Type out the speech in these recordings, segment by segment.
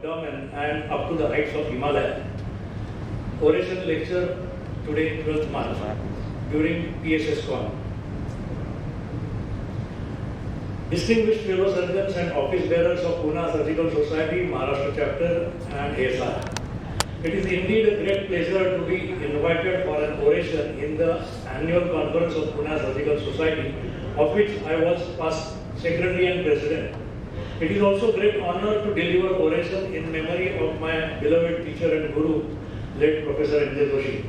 abdomen and up to the heights of Himalaya. Oration lecture today, 12th March, during PSSCON. Distinguished fellow surgeons and office bearers of Pune Surgical Society, Maharashtra chapter and ASR. It is indeed a great pleasure to be invited for an oration in the annual conference of Pune Surgical Society, of which I was past secretary and president. It is also a great honor to deliver oration in memory of my beloved teacher and guru, late Professor N.J. Joshi.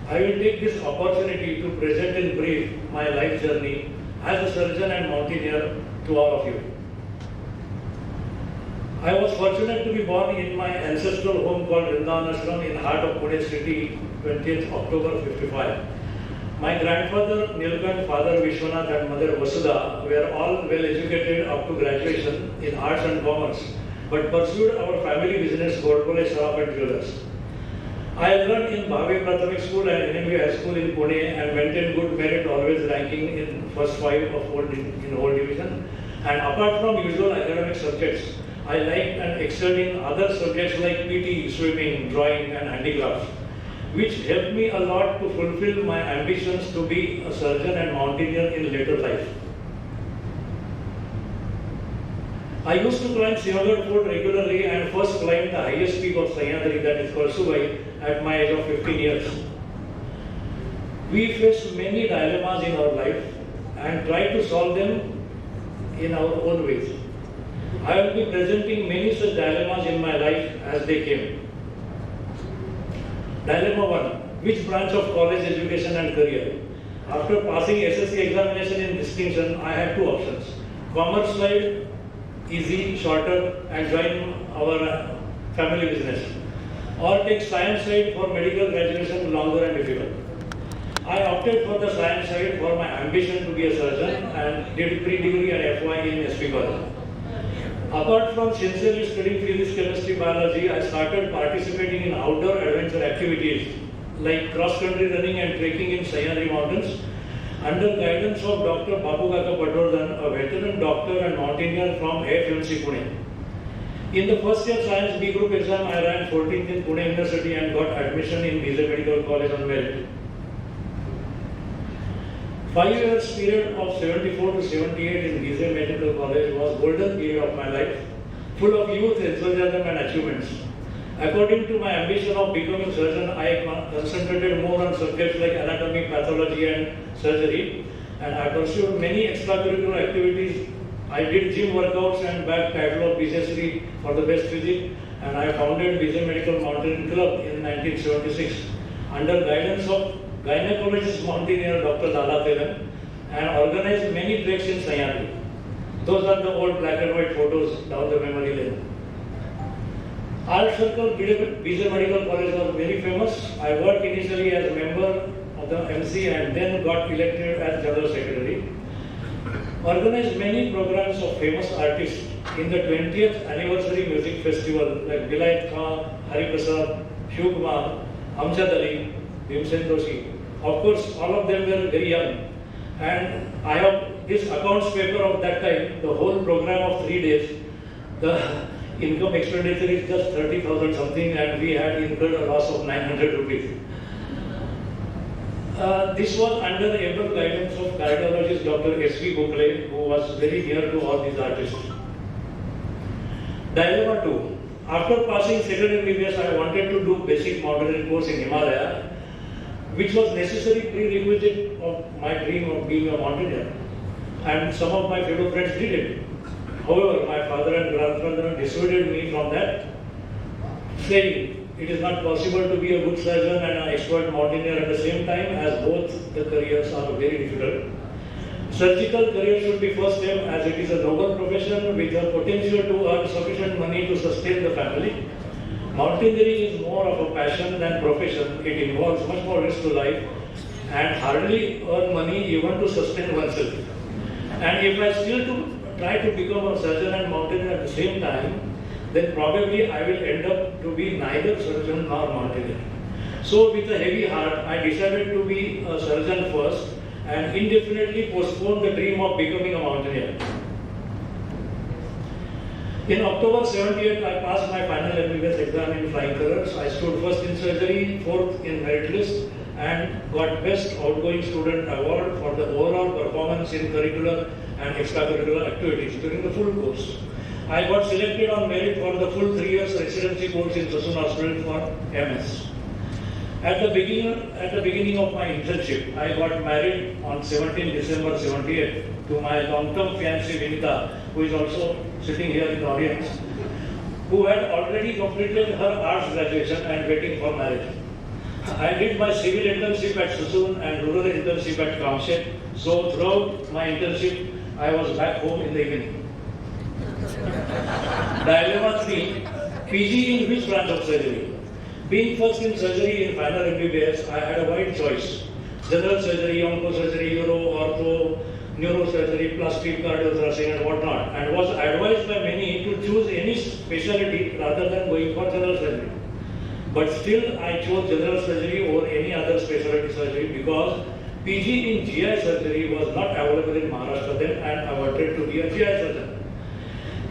I will take this opportunity to present in brief my life journey as a surgeon and mountaineer to all of you. I was fortunate to be born in my ancestral home called Raghunath in heart of Pune city, 20th October 55. My grandfather Nilkant, father Vishwanath and mother Vasudha were all well educated up to graduation in arts and commerce, but pursued our family business Godbole shop and jewelers. I learned in Bhavi Prathamik School and NMU High School in Pune and maintained good merit, always ranking in first 5 of in whole division. And apart from usual academic subjects, I liked and excelled in other subjects like PT, swimming, drawing and handicrafts, which helped me a lot to fulfill my ambitions to be a surgeon and mountaineer in later life. I used to climb Sinhagad Fort regularly and first climbed the highest peak of Sahyadri, that is Kalsubai, at my age of 15 years. We faced many dilemmas in our life and tried to solve them in our own ways. I will be presenting many such dilemmas in my life as they came. Dilemma 1. Which branch of college education and career? After passing SSC examination in distinction, I had two options. Commerce side, easy, shorter, and join our family business. Or take science side for medical graduation, longer and difficult. I opted for the science side for my ambition to be a surgeon and did pre-degree and FY in SP College. Apart from sincerely studying physics, chemistry, biology, I started participating in outdoor adventure activities like cross-country running and trekking in Sahyadri mountains under guidance of Dr. Babu Kaka Patwardhan, a veteran doctor and mountaineer from AFMC Pune. In the first year science B group exam, I ran 14th in Pune University and got admission in BJ Medical College on merit. 5 years period of 74 to 78 in BJ Medical College was golden period of my life, full of youth, enthusiasm and achievements. According to my ambition of becoming a surgeon, I concentrated more on subjects like anatomy, pathology and surgery, and I pursued many extracurricular activities. I did gym workouts and bagged title of BJSRI for the best physique, and I founded BJ Medical Mountain Club in 1976 under guidance of gynecologist mountaineer Dr. Lala Telan, and organized many treks in Sahyadri. Those are the old black and white photos down the memory lane. Art Circle BJ Medical College was very famous. I worked initially as a member of the MC and then got elected as General Secretary. Organized many programs of famous artists in the 20th anniversary music festival like Vilayat Khan, Hari Prasad, Shiv Kumar, Amjad Ali, Bhimsen Doshi. Of course, all of them were very young. And I have this accounts paper of that time, the whole program of 3 days. The income expenditure is just 30,000 something and we had incurred a loss of 900 rupees. This was under the able guidance of cardiologist Dr. S.V. Godbole, who was very near to all these artists. Dilemma 2. After passing second MBBS, I wanted to do basic mountaineering course in Himalaya, which was necessary prerequisite of my dream of being a mountaineer. And some of my fellow friends did it. However, my father and grandfather dissuaded me from that, saying it is not possible to be a good surgeon and an expert mountaineer at the same time, as both the careers are very difficult. Surgical career should be first step, as it is a noble profession with the potential to earn sufficient money to sustain the family. Mountaineering is more of a passion than profession. It involves much more risk to life and hardly earn money even to sustain oneself. And if I still try to become a surgeon and mountaineer at the same time, then probably I will end up to be neither surgeon nor mountaineer. So with a heavy heart, I decided to be a surgeon first and indefinitely postpone the dream of becoming a mountaineer. In October 78, I passed my final MBBS exam in flying colors. I stood first in surgery, fourth in merit list, and got Best Outgoing Student Award for the overall performance in curricular and extracurricular activities during the full course. I got selected on merit for the full 3 years residency course in Sassoon Hospital for MS. At the beginning of my internship, I got married on 17 December 78 to my long-term fiancée Vinita, who is also sitting here in the audience, who had already completed her arts graduation and waiting for marriage. I did my civil internship at Sassoon and rural internship at Kamshet. So throughout my internship, I was back home in the evening. Dilemma 3, PG in which branch of surgery? Being first in surgery in final MBBS, I had a wide choice. General surgery, onco-surgery, uro, ortho, neurosurgery, plastic, cardiothoracic and whatnot, and was advised by many to choose any specialty rather than going for general surgery. But still, I chose general surgery over any other specialty surgery because PG in GI surgery was not available in Maharashtra then, and I wanted to be a GI surgeon.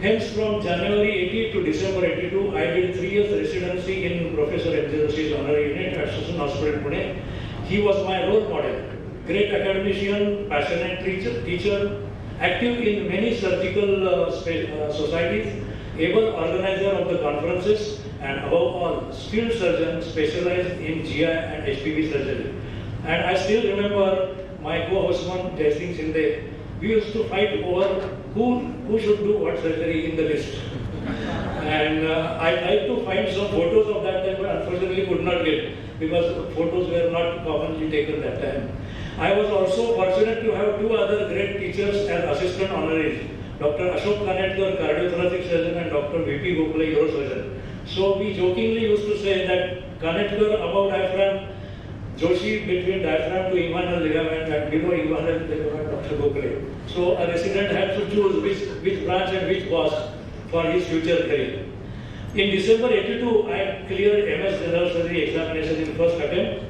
Hence, from January 80 to December 82, I did 3 years residency in Professor M. J. Joshi's honorary unit at Sassoon Hospital, Pune. He was my role model. Great academician, passionate teacher, active in many surgical societies, able organizer of the conferences, and above all, skilled surgeon specialized in GI and HPV surgery. And I still remember my co-hostman, Jai Singh Shinde. We used to fight over who should do what surgery in the list. And I tried to find some photos of that time, but unfortunately could not get because photos were not commonly taken that time. I was also fortunate to have 2 other great teachers as assistant honoraries, Dr. Ashok Kanetkar, cardiothoracic surgeon, and Dr. V.P. Godbole, neurosurgeon. So we jokingly used to say that Kanetkar above diaphragm, Joshi between diaphragm to inguinal ligament, and below inguinal ligament, Dr. Godbole. So a resident had to choose which branch and which boss for his future career. In December 82, I cleared MS General Surgery examination in first attempt.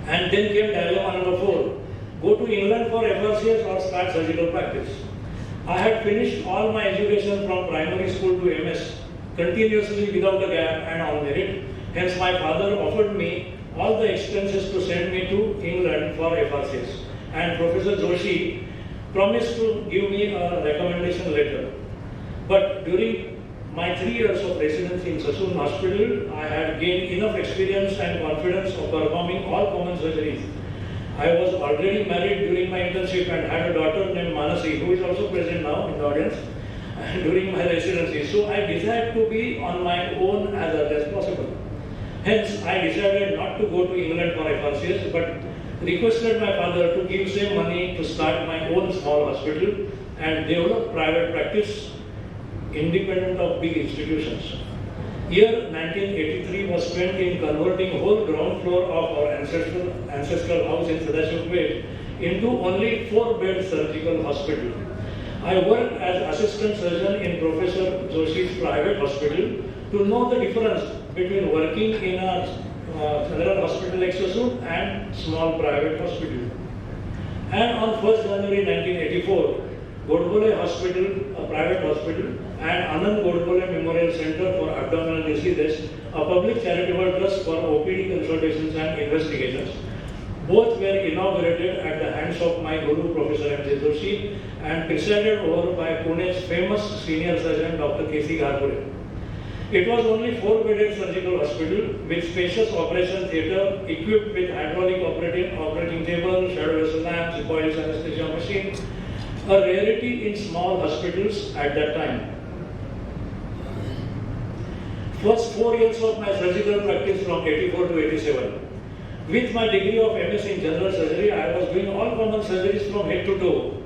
And then came dilemma number 4. Go to England for FRCS or start surgical practice. I had finished all my education from primary school to MS continuously without a gap and on merit. Hence my father offered me all the expenses to send me to England for FRCS. And Professor Joshi promised to give me a recommendation letter. But during my 3 years of residency in Sassoon Hospital, I had gained enough experience and confidence of performing all common surgeries. I was already married during my internship and had a daughter named Manasi, who is also present now in the audience, during my residency. So I decided to be on my own as early as possible. Hence, I decided not to go to England for FRCS, but requested my father to give some money to start my own small hospital and develop private practice independent of big institutions. Year 1983 was spent in converting whole ground floor of our ancestral house in Sadashivpet into only 4-bed surgical hospital. I worked as assistant surgeon in Professor Joshi's private hospital to know the difference between working in a general hospital like Sassoon and small private hospital. And on 1st January 1984, Godbole Hospital, a private hospital, and Anand Godbole Memorial Center for Abdominal Diseases, a public charitable trust for OPD consultations and investigations. Both were inaugurated at the hands of my Guru, Professor M. J. Joshi, and presided over by Pune's famous senior surgeon, Dr. K.C. Garpure. It was only 4-bedded surgical hospital with spacious operation theatre equipped with hydraulic operating table, shadow vessel lamps, coils anesthesia machine, a rarity in small hospitals at that time. First 4 years of my surgical practice from 84 to 87. With my degree of MS in general surgery, I was doing all common surgeries from head to toe.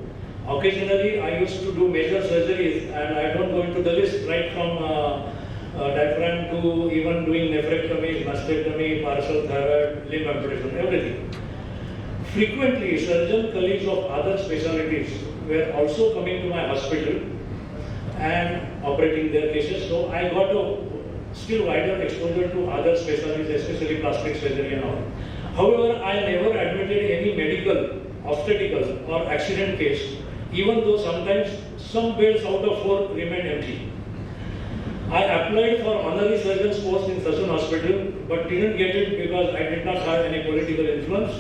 Occasionally, I used to do major surgeries, and I don't go into the list, right from diaphragm to even doing nephrectomy, mastectomy, partial thyroid, limb amputation, everything. Frequently, surgeon colleagues of other specialties were also coming to my hospital and operating their cases, so I got a still wider exposure to other specialties, especially plastic surgery and all. However, I never admitted any medical, obstetrical or accident case, even though sometimes some beds out of 4 remained empty. I applied for honorary surgeon's post in Sassoon Hospital but didn't get it because I did not have any political influence,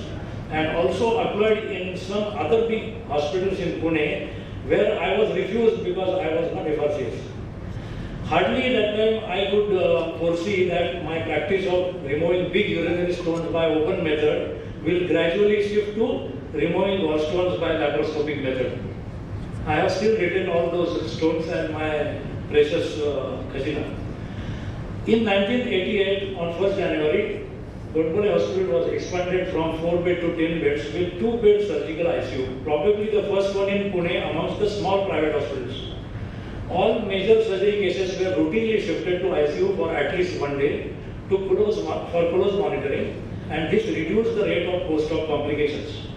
and also applied in some other big hospitals in Pune where I was refused because I was not FRCS. Hardly that time I could foresee that my practice of removing big urinary stones by open method will gradually shift to removing gallstones by laparoscopic method. I have still written all those stones and my precious khazina. In 1988, on 1st January, Godbole Hospital was expanded from 4 bed to 10 beds with 2 bed surgical ICU, probably the first one in Pune amongst the small private hospitals. All major surgery cases were routinely shifted to ICU for at least 1 day for close monitoring, and this reduced the rate of post-op complications.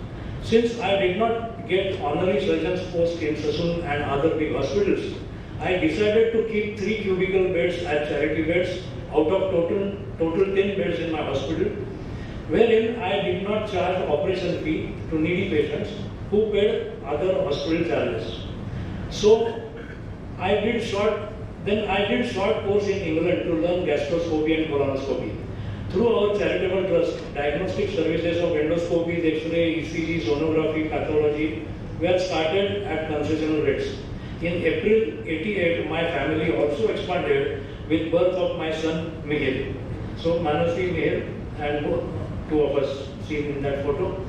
Since I did not get honorary surgeon's post in Sassoon and other big hospitals, I decided to keep 3 cubicle beds as charity beds out of total 10 beds in my hospital, wherein I did not charge operation fee to needy patients who paid other hospital charges. So I did short course in England to learn gastroscopy and colonoscopy. Through our charitable trust, diagnostic services of endoscopies, X-ray, ECG, sonography, pathology were started at concessional rates. In April 88, my family also expanded with birth of my son Mihir. So Manasi, Mihir, and 2 of us seen in that photo.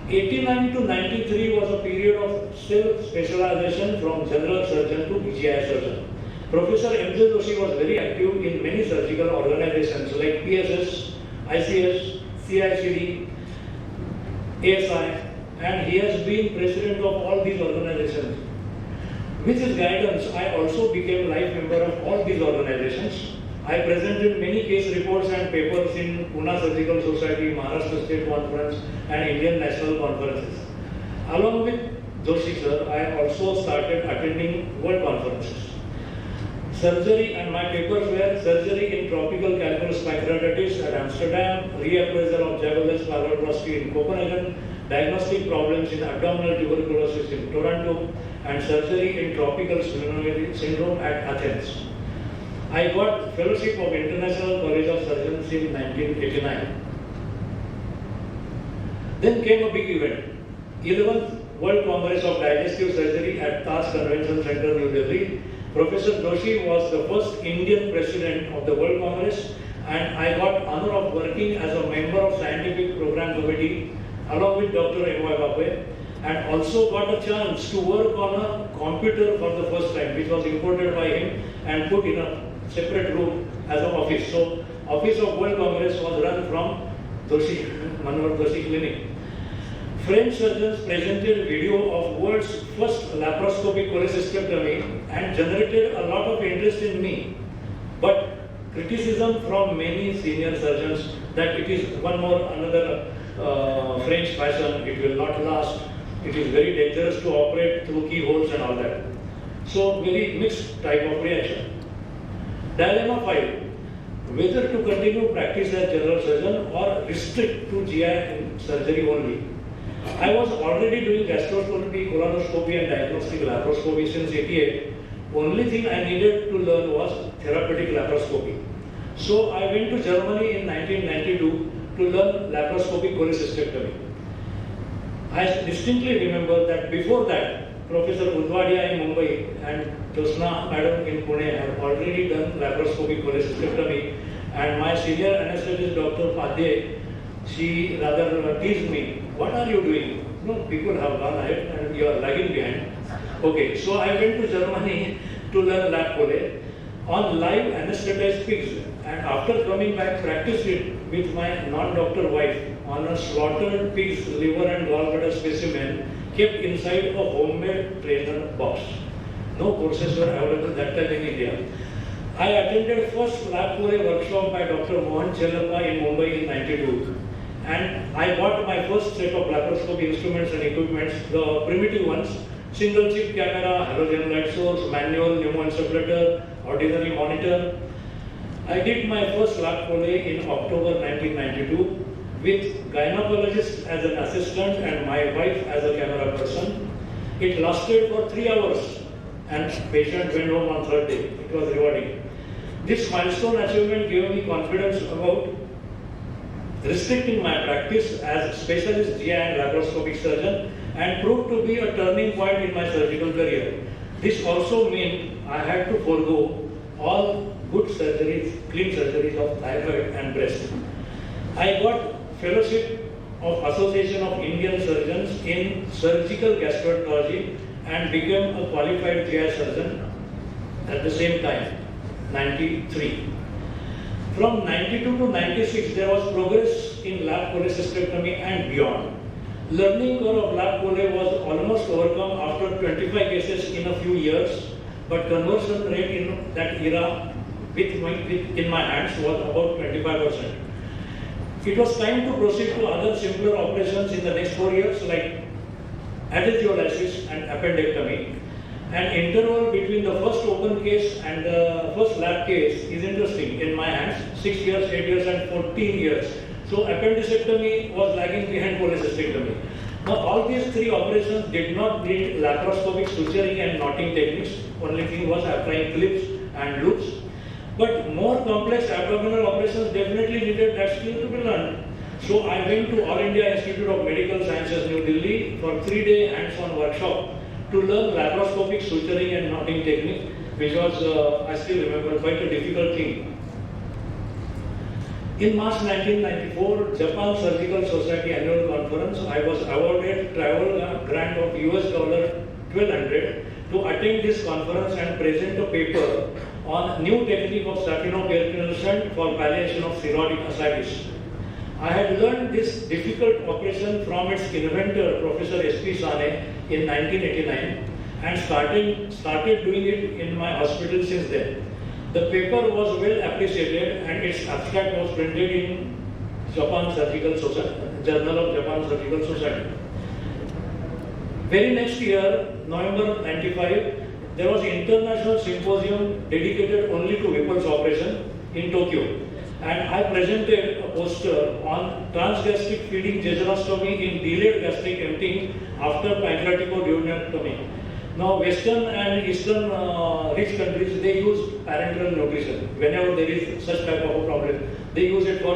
89 to 93 was a period of self-specialization from general surgeon to GI surgeon. Professor M.J. Joshi was very active in many surgical organizations like PSS, ICS, CICD, ASI, and he has been president of all these organizations. With his guidance, I also became life member of all these organizations. I presented many case reports and papers in Pune Surgical Society, Maharashtra State Conference, and Indian National Conferences. Along with Joshi sir, I also started attending world conferences. Surgery, and my papers were surgery in tropical calculus pancreatitis at Amsterdam, reappraisal of Jabaliz's pyeloplasty in Copenhagen, diagnostic problems in abdominal tuberculosis in Toronto, and surgery in tropical splenomegaly syndrome at Athens. I got fellowship of International College of Surgeons in 1989. Then came a big event, 11th World Congress of Digestive Surgery at Taj Convention Center, New Delhi. Professor Joshi was the first Indian president of the World Congress, and I got honor of working as a member of scientific program committee along with Dr. M.Y. Babwe, and also got a chance to work on a computer for the first time, which was imported by him and put in a separate room as an office. So, Office of World Congress was run from Joshi, Manohar Joshi Clinic. French surgeons presented video of world's first laparoscopic cholecystectomy and generated a lot of interest in me. But criticism from many senior surgeons that it is another French fashion, it will not last, it is very dangerous to operate through keyholes and all that. So very mixed type of reaction. Dilemma 5. Whether to continue practice as general surgeon or restrict to GI surgery only. I was already doing gastroscopy, colonoscopy and diagnostic laparoscopy since 88. Only thing I needed to learn was therapeutic laparoscopy. So I went to Germany in 1992 to learn laparoscopic cholecystectomy. I distinctly remember that before that, Professor Budwadia in Mumbai and Josna Madam in Pune have already done laparoscopic cholecystectomy, and my senior anesthetist Dr. Padye, she rather teased me, what are you doing? No, people have gone ahead and you are lagging behind. Okay, so I went to Germany to learn lap chole on live anesthetized pigs, and after coming back practiced it with my non-doctor wife on a slaughtered pig's liver and gallbladder specimen kept inside a homemade trainer box. No courses were available that time in India. I attended first lap chole workshop by Dr. Mohan Chellappa in Mumbai in 92. And I bought my first set of laparoscopy instruments and equipments, the primitive ones, single chip camera, halogen light source, manual pneumoinsufflator, ordinary monitor. I did my first lap chole in October 1992 with gynecologist as an assistant and my wife as a camera person. It lasted for 3 hours and patient went home on third day. It was rewarding. This milestone achievement gave me confidence about restricting my practice as specialist GI and laparoscopic surgeon and proved to be a turning point in my surgical career. This also meant I had to forego all good surgeries, clean surgeries of thyroid and breast. I got fellowship of Association of Indian Surgeons in Surgical Gastroenterology and became a qualified GI surgeon at the same time, 93. From 92 to 96, there was progress in lap cholecystectomy and beyond. Learning curve of lap chole was almost overcome after 25 cases in a few years, but conversion rate in that era in my hands was about 25%. It was time to proceed to other simpler operations in the next 4 years like adagiolysis and appendectomy. An interval between the first open case and the first lap case is interesting in my hands, 6 years, 8 years and 14 years. So appendicectomy was lagging behind cholecystectomy. Now all these 3 operations did not need laparoscopic suturing and knotting techniques. Only thing was applying clips and loops. But more complex abdominal operations definitely needed that skill to be learned. So I went to All India Institute of Medical Sciences, New Delhi for 3-day hands-on workshop to learn laparoscopic suturing and knotting technique, which was, I still remember, quite a difficult thing. In March 1994, Japan Surgical Society Annual Conference, I was awarded travel grant of $1,200 to attend this conference and present a paper on new technique of saphenoperineal shunt for palliation of cirrhotic ascites. I had learned this difficult operation from its inventor, Professor S.P. Sane, in 1989 and started doing it in my hospital since then. The paper was well appreciated and its abstract was printed in Japan Surgical Society, Journal of Japan Surgical Society. Very next year, November 95, there was an international symposium dedicated only to Whipple's operation in Tokyo. And I presented a poster on transgastric feeding jejunostomy in delayed gastric emptying after pancreaticoduodenectomy. Now, Western and Eastern rich countries, they use parenteral nutrition. Whenever there is such type of a problem, they use it for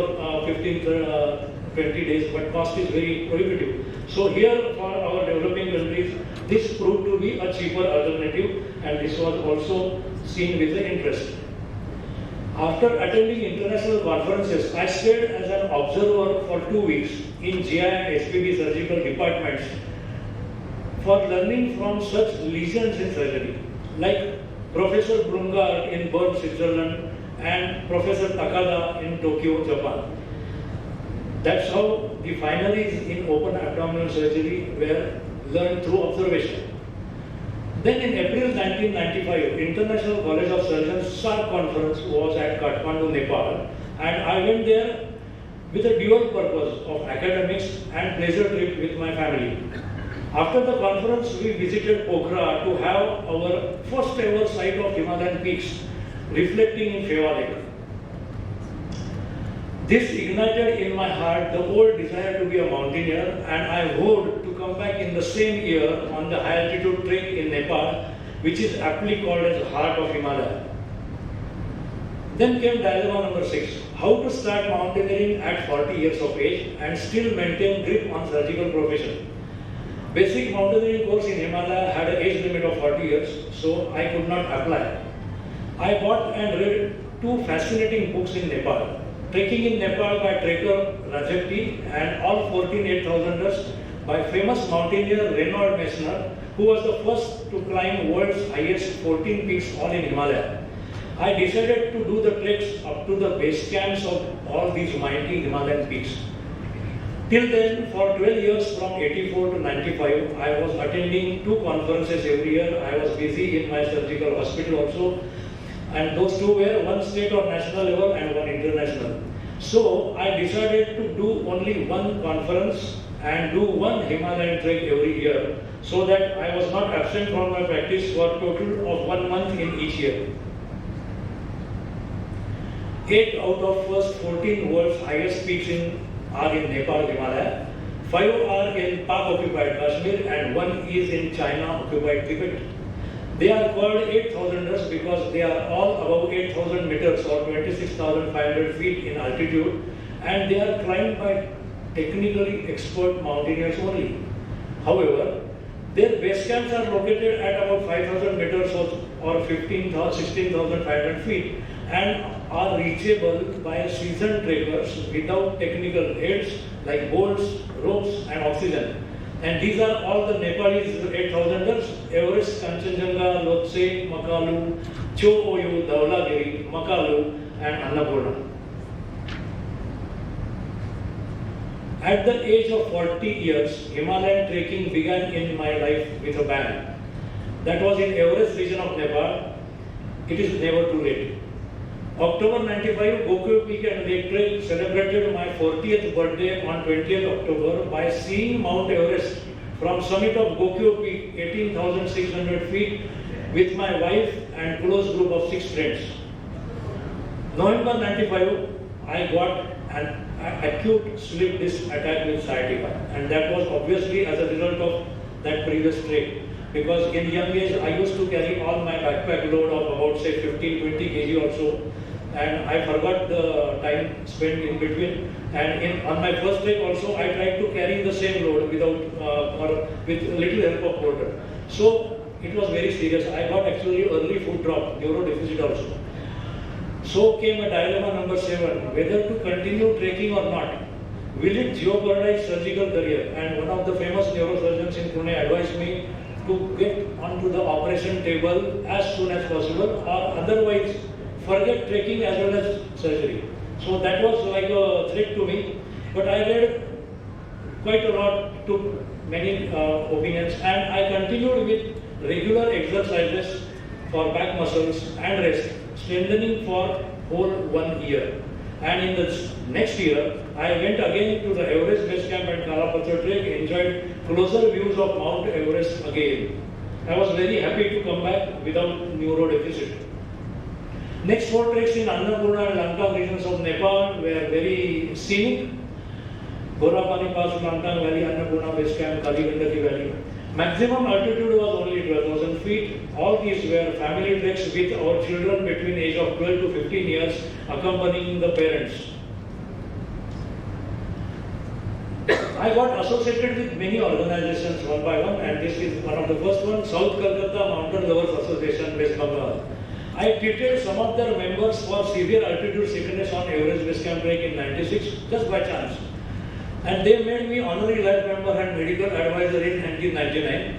20 days, but cost is very prohibitive. So here for our developing countries, this proved to be a cheaper alternative and this was also seen with the interest. After attending international conferences, I stayed as an observer for 2 weeks in GI and HPB surgical departments for learning from such legions in surgery, like Professor Brungard in Bern, Switzerland, and Professor Takada in Tokyo, Japan. That's how the finaries in open abdominal surgery were learned through observation. Then in April 1995, International College of Surgeons SARC conference was at Kathmandu, Nepal, and I went there with a dual purpose of academics and pleasure trip with my family. After the conference, we visited Pokhara to have our first ever sight of Himalayan peaks, reflecting in Phewa Lake. This ignited in my heart the old desire to be a mountaineer, and I vowed to come back in the same year on the high altitude trek in Nepal, which is aptly called as Heart of Himalaya. Then came dilemma number 6, how to start mountaineering at 40 years of age and still maintain grip on surgical profession. Basic mountaineering course in Himalaya had an age limit of 40 years, so I could not apply. I bought and read 2 fascinating books in Nepal. Trekking in Nepal by trekker Rajapti and all 14 8,000ers by famous mountaineer Reynold Messner, who was the first to climb world's highest 14 peaks all in Himalaya. I decided to do the treks up to the base camps of all these mighty Himalayan peaks. Till then, for 12 years from 84 to 95, I was attending 2 conferences every year. I was busy in my surgical hospital also. And those 2 were one state or national level and one international. So I decided to do only 1 conference and do 1 Himalayan trek every year, so that I was not absent from my practice for a total of 1 month in each year. 8 out of first 14 world's highest peaks are in Nepal, Himalaya. 5 are in Pak-occupied Kashmir and 1 is in China-occupied Tibet. They are called 8,000ers because they are all above 8,000 meters or 26,500 feet in altitude, and they are climbed by technically expert mountaineers only. However, their base camps are located at about 5,000 meters or 16,500 feet and are reachable by seasoned trekkers without technical aids like bolts, ropes and oxygen. And these are all the Nepalese 8,000ers: Everest, Kanchenjunga, Lhotse, Makalu, Cho Oyu, Dhaulagiri, Makalu and Annapurna. At the age of 40 years, Himalayan trekking began in my life with a bang. That was in Everest region of Nepal. It is never too late. October 95, Gokyo Peak and Lake Trek celebrated my 40th birthday on 20th October by seeing Mount Everest from summit of Gokyo Peak, 18,600 feet, with my wife and close group of 6 friends. November 95, I got an acute slip disc attack with sciatica, and that was obviously as a result of that previous trek. Because in young age, I used to carry all my backpack load of about say 15-20 kg or so, and I forgot the time spent in between. And on my first trek also, I tried to carry the same load without or with little help of porter. So it was very serious. I got actually early foot drop, neuro deficit also. So came a dilemma number 7, whether to continue trekking or not. Will it jeopardize surgical career? And one of the famous neurosurgeons in Pune advised me to get onto the operation table as soon as possible, or otherwise forget trekking as well as surgery. So that was like a threat to me. But I read quite a lot, took many opinions, and I continued with regular exercises for back muscles and rest, strengthening for whole 1 year. And in the next year, I went again to the Everest Base Camp and Kalapathar Trek, enjoyed closer views of Mount Everest again. I was very happy to come back without neuro deficit. Next 4 treks in Annapurna and Langtang regions of Nepal were very scenic. Gorapani Pass, Langtang Valley, Annapurna Base Camp, Kaligandaki Valley. Maximum altitude was only 12,000 feet. All these were family treks with our children between age of 12 to 15 years accompanying the parents. I got associated with many organizations one by one, and this is one of the first one, South Calcutta Mountain Lovers Association, West Bengal. I treated some of their members for severe altitude sickness on Everest Base Camp Trek in 96, just by chance. And they made me honorary life member and medical advisor in 1999.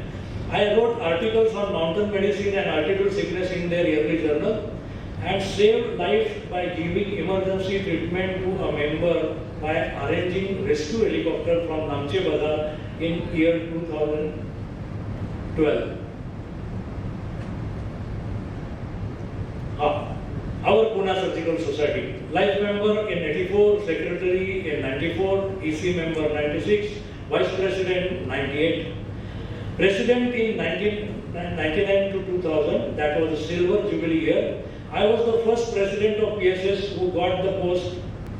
I wrote articles on mountain medicine and altitude sickness in their yearly journal, and saved life by giving emergency treatment to a member by arranging rescue helicopter from Namche Bazar in year 2012. Our Pune Surgical Society, life member in 84, secretary in 94, EC member 96, vice president 98. President in 1999 to 2000, that was a silver jubilee year. I was the first president of PSS who got the post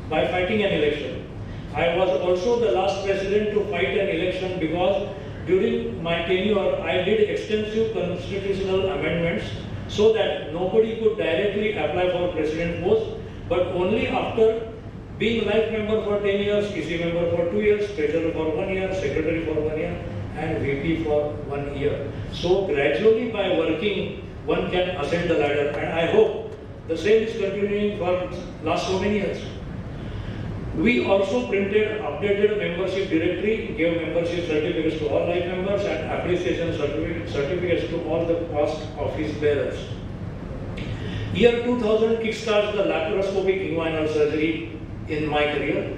by fighting an election. I was also the last president to fight an election because during my tenure I did extensive constitutional amendments so that nobody could directly apply for president post, but only after being life member for 10 years, EC member for 2 years, treasurer for 1 year, secretary for 1 year, and VP for 1 year. So gradually by working, one can ascend the ladder, and I hope the same is continuing for last so many years. We also printed updated membership directory, gave membership certificates to all life members and appreciation certificates to all the past office bearers. Year 2000 kickstarts the laparoscopic inguinal surgery in my career.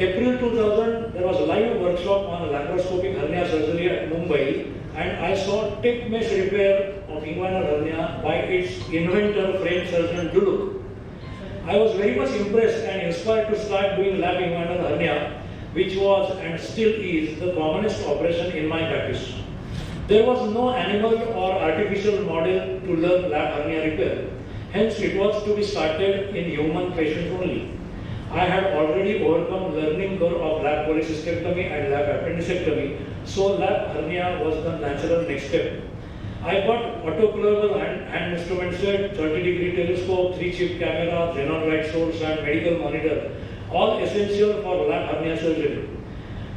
April 2000, there was a live workshop on laparoscopic hernia surgery at Mumbai, and I saw tip mesh repair of inguinal hernia by its inventor, French surgeon Duluth. I was very much impressed and inspired to start doing lap inguinal hernia, which was and still is the commonest operation in my practice. There was no animal or artificial model to learn lap hernia repair. Hence, it was to be started in human patients only. I had already overcome learning curve of lap cholecystectomy and lap appendicectomy, so lap hernia was the natural next step. I got autoclavable hand instrument set, 30-degree telescope, 3-chip camera, xenon light source and medical monitor, all essential for lap hernia surgery.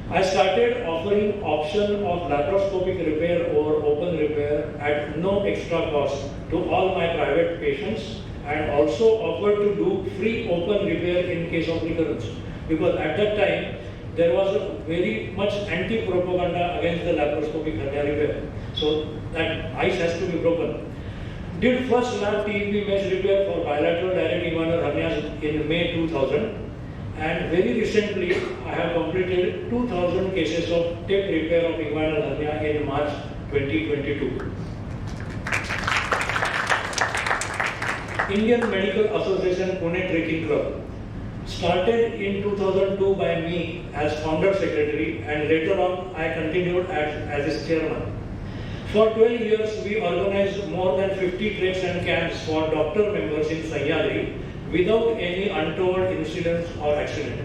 I started offering option of laparoscopic repair or open repair at no extra cost to all my private patients, and also offered to do free open repair in case of recurrence. Because at that time, there was a very much anti-propaganda against the laparoscopic hernia repair. So that ice has to be broken. Did first lap TEP mesh repair for bilateral direct inguinal hernias in May 2000. And very recently, I have completed 2000 cases of tech repair of inguinal hernia in March 2022. Indian Medical Association Pune Trekking Club, started in 2002 by me as founder secretary, and later on I continued as its chairman. For 12 years, we organized more than 50 treks and camps for doctor members in Sahyadri without any untoward incidents or accident.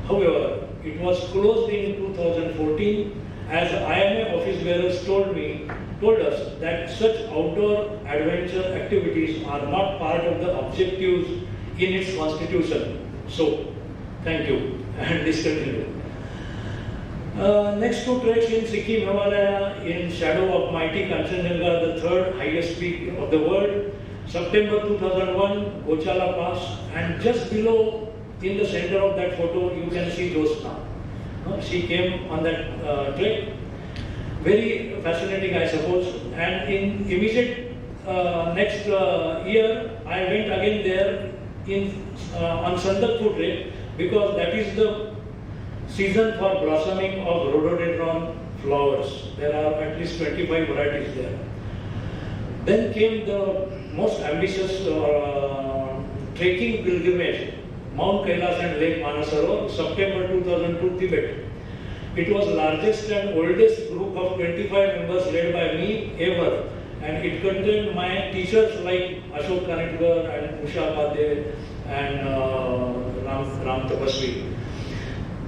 However, it was closed in 2014 as IMA office bearers told us that such outdoor adventure activities are not part of the objectives in its constitution. So, thank you and discontinue. Next two treks in Sikkim Himalaya in shadow of mighty Kanchenjunga, the third highest peak of the world. September 2001, Gochala Pass, and just below, in the center of that photo, you can see Josna. She came on that trek. Very fascinating, I suppose. And in immediate next year, I went again there on Sandakpur trek, because that is the season for blossoming of rhododendron flowers. There are at least 25 varieties there. Then came the most ambitious trekking pilgrimage, Mount Kailash and Lake Manasarovar, September 2002, Tibet. It was the largest and oldest group of 25 members led by me ever, and it contained my teachers like Ashok Kanitgar and Usha Padhe and Ram Tapasvi.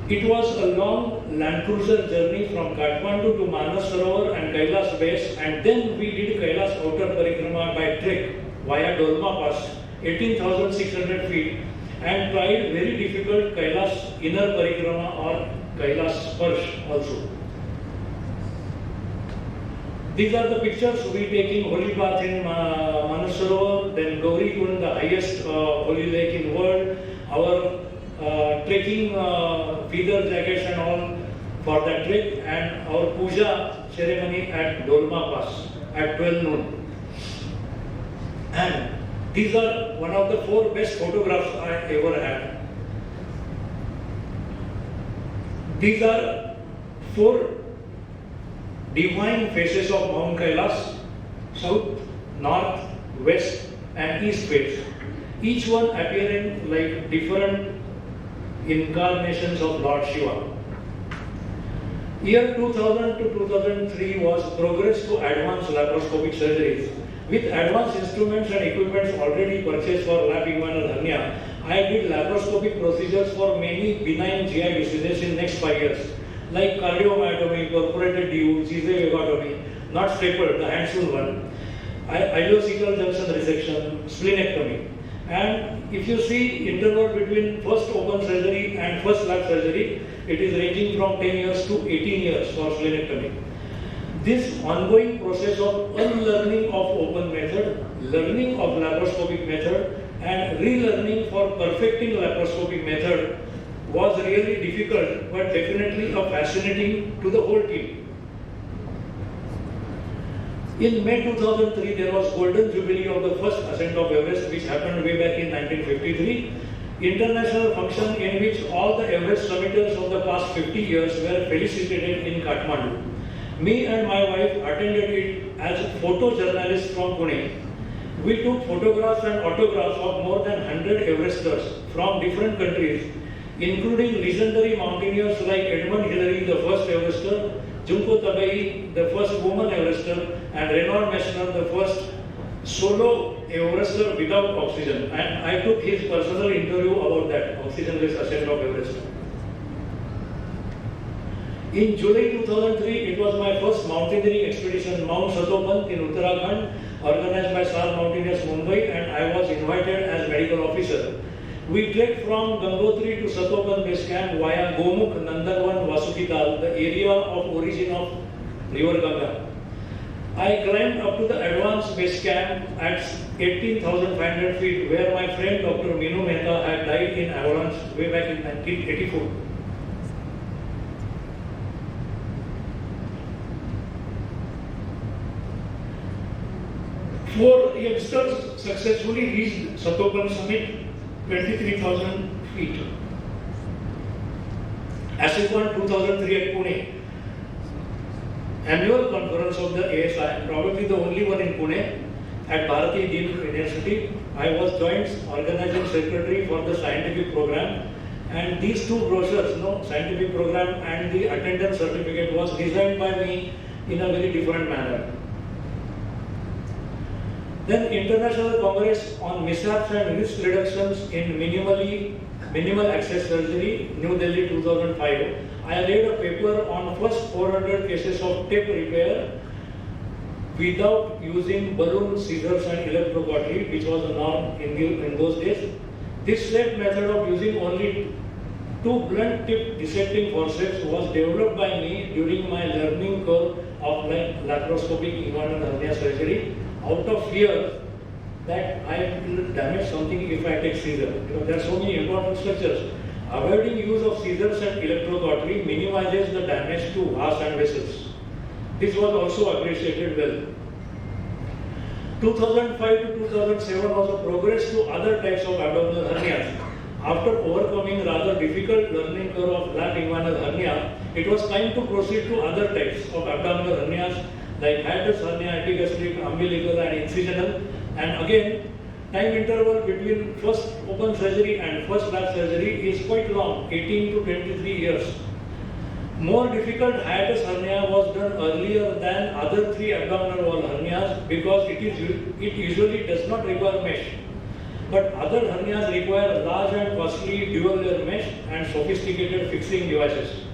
It was a long land cruiser journey from Kathmandu to Manas Sarovar and Kailash base, and then we did Kailash outer parikrama by trek via Dolma Pass, 18,600 feet, and tried very difficult Kailash inner parikrama or Kailash Sparsh also. These are the pictures we taking holy bath in Manas Sarovar, then Gauri Kund, the highest holy lake in world, our trekking feather jackets and all for that trek, and our puja ceremony at Dolma Pass at 12 noon. And these are one of the 4 best photographs I ever had. These are 4 divine faces of Mount Kailash, south, north, west and east face. Each one appearing like different incarnations of Lord Shiva. Year 2000 to 2003 was progress to advanced laparoscopic surgeries. With advanced instruments and equipments already purchased for lap inguinal hernia, I did laparoscopic procedures for many benign GI diseases in next 5 years, like cardiomyotomy, perforated DU, vagotomy, not stapled, the Hanson one, ileocecal junction resection, splenectomy. And if you see interval between first open surgery and first lap surgery, it is ranging from 10 years to 18 years for splenectomy. This ongoing process of unlearning of open method, learning of laparoscopic method, and relearning for perfecting laparoscopic method was really difficult, but definitely fascinating to the whole team. In May 2003, there was Golden Jubilee of the first ascent of Everest, which happened way back in 1953. International function in which all the Everest summiters of the past 50 years were felicitated in Kathmandu. Me and my wife attended it as photojournalists from Pune. We took photographs and autographs of more than 100 Everesters from different countries, including legendary mountaineers like Edmund Hillary, the first Everester, Junko Tabei, the first woman Everester, and Renaud Messner, the first solo Everester without oxygen, and I took his personal interview about that oxygenless ascent of Everest. In July 2003, it was my first mountaineering expedition, Mount Satopant in Uttarakhand, organized by Star Mountaineers Mumbai, and I was invited as medical officer. We trekked from Gangotri to Satopant base camp via Gomukh, Nandarvan, Vasukital, the area of origin of river Ganga. I climbed up to the advanced base camp at 18,500 feet, where my friend Dr. Minu Mehta had died in avalanche way back in 1984. Four youngsters successfully reached Satopant summit, 23,000 feet. PSSCON 2003 at Pune. Annual conference of the ASI, probably the only one in Pune, at Bharati Dean University. I was joint organizing secretary for the scientific program, and these two brochures, scientific program and the attendance certificate, was designed by me in a very different manner. Then International Congress on Mishaps and Risk Reductions in Minimal Access Surgery, New Delhi 2005. I laid a paper on first 400 cases of tape repair without using balloon, scissors and electrocautery, which was a norm in those days. This safe method of using only two blunt tip dissecting forceps was developed by me during my learning curve of laparoscopic inguinal hernia surgery, out of fear that I will damage something if I take scissors. There are so many important structures. Avoiding use of scissors and electrocautery minimizes the damage to vas and vessels. This was also appreciated well. 2005 to 2007 was a progress to other types of abdominal hernias. After overcoming rather difficult learning curve of lap inguinal hernia, it was time to proceed to other types of abdominal hernias like hiatus hernia, epigastric, umbilical and incisional. And again, time interval between first open surgery and first lap surgery is quite long, 18 to 23 years. More difficult hiatus hernia was done earlier than other three abdominal wall hernias because it usually does not require mesh. But other hernias require large and costly dual layer mesh and sophisticated fixing devices.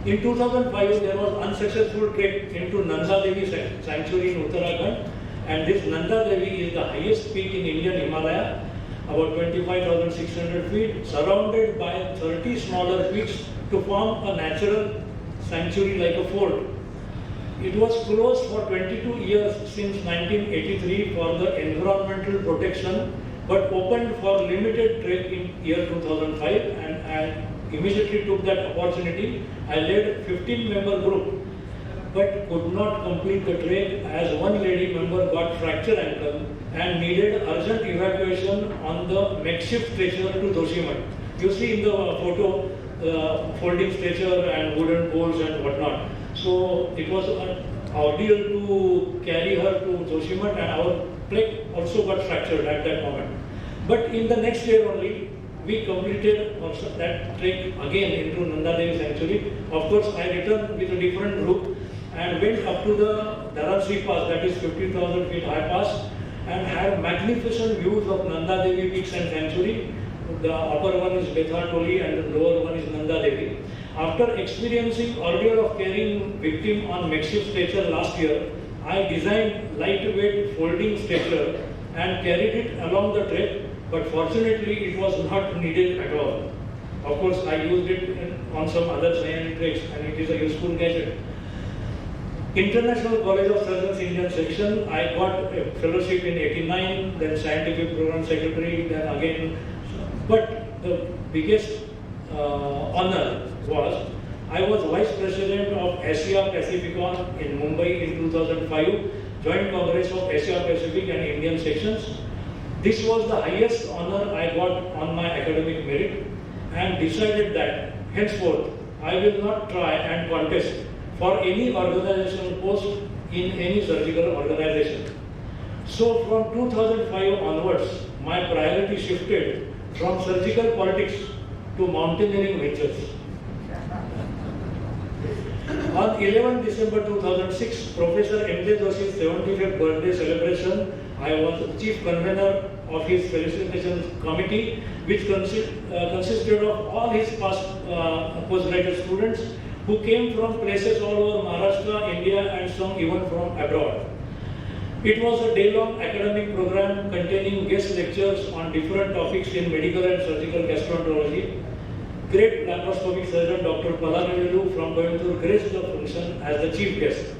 In 2005, there was unsuccessful trek into Nanda Devi sanctuary in Uttarakhand, and this Nanda Devi is the highest peak in Indian Himalaya, about 25,600 feet, surrounded by 30 smaller peaks to form a natural sanctuary like a fort. It was closed for 22 years since 1983 for the environmental protection, but opened for limited trek in year 2005, and I immediately took that opportunity. I led a 15-member group, but could not complete the trek as one lady member got fractured ankle and needed urgent evacuation on the makeshift stretcher to Joshimath. You see in the photo, folding stretcher and wooden poles and whatnot. So it was an ordeal to carry her to Joshimath, and our leg also got fractured at that moment. But in the next year only, we completed also that trek again into Nanda Devi sanctuary. Of course, I returned with a different group and went up to the Dharamsri Pass, that is 50,000 feet high pass, and had magnificent views of Nanda Devi peaks and sanctuary. The upper one is Bethar Toli and the lower one is Nanda Devi. After experiencing ordeal of carrying victim on makeshift stretcher last year, I designed lightweight folding stretcher and carried it along the trek, but fortunately it was not needed at all. Of course, I used it on some other scientific treks, and it is a useful gadget. International College of Surgeons Indian section, I got a fellowship in 89, then scientific program secretary, then again. But the biggest honor was I was vice president of Asia PSSCON in Mumbai in 2005, Joint Congress of Asia Pacific and Indian sections. This was the highest honor I got on my academic merit, and decided that henceforth I will not try and contest for any organizational post in any surgical organization. So from 2005 onwards, my priority shifted from surgical politics to mountaineering ventures. On 11 December 2006, Professor M.J. Joshi's 75th birthday celebration, I was chief convener of his felicitation committee, which consisted of all his past postgraduate students who came from places all over Maharashtra, India, and some even from abroad. It was a day-long academic program containing guest lectures on different topics in medical and surgical gastroenterology. Great laparoscopic surgeon Dr. Palagavelu from Coimbatore graced the function as the chief guest.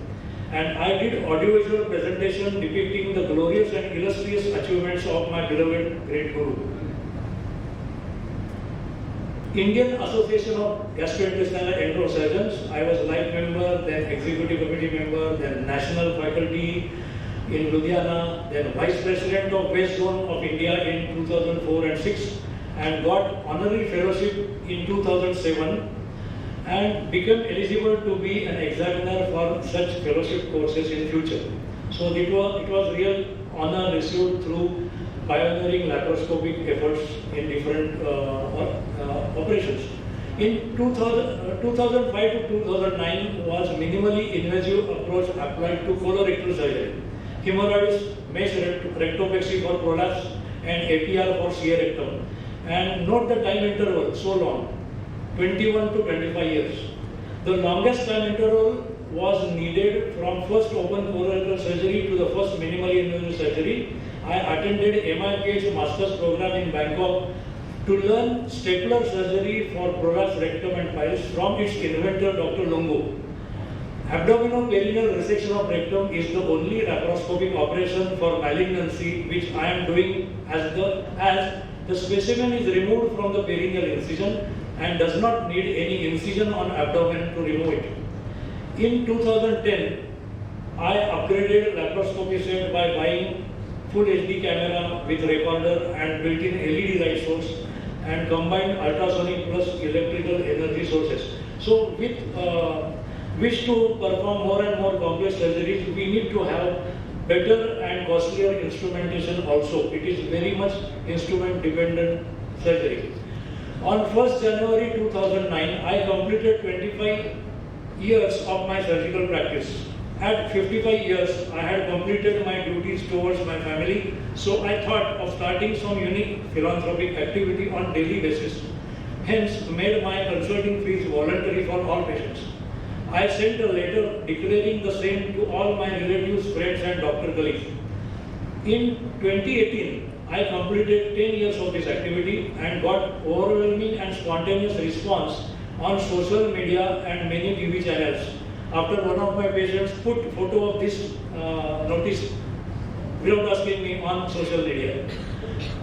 And I did audiovisual presentation depicting the glorious and illustrious achievements of my beloved great guru. Indian Association of Gastrointestinal Endosurgeons, I was life member, then executive committee member, then national faculty in Ludhiana, then vice president of West Zone of India in 2004 and 6, and got honorary fellowship in 2007 and became eligible to be an examiner for such fellowship courses in future. So it was real honor received through pioneering laparoscopic efforts in different operations. In 2005 to 2009 was minimally invasive approach applied to colorectal surgery. Hemorrhoids, mesh rectopexy for prolapse, and APR for CA rectum. And note the time interval, so long, 21 to 25 years. The longest time interval was needed from first open colorectal surgery to the first minimally invasive surgery. I attended MIPH master's program in Bangkok to learn stapler surgery for prolapse rectum and pylorus from its inventor Dr. Longo. Abdominal perineal resection of rectum is the only laparoscopic operation for malignancy which I am doing as the specimen is removed from the perineal incision and does not need any incision on abdomen to remove it. In 2010, I upgraded laparoscopy set by buying full HD camera with recorder and built-in LED light source and combined ultrasonic plus electrical energy sources. So with wish to perform more and more complex surgeries, we need to have better and costlier instrumentation also. It is very much instrument dependent surgery. On 1st January 2009, I completed 25 years of my surgical practice. At 55 years, I had completed my duties towards my family, so I thought of starting some unique philanthropic activity on daily basis. Hence, made my consulting fees voluntary for all patients. I sent a letter declaring the same to all my relatives, friends, and doctor colleagues. In 2018, I completed 10 years of this activity and got overwhelming and spontaneous response on social media and many TV channels. After one of my patients put photo of this notice without asking me on social media.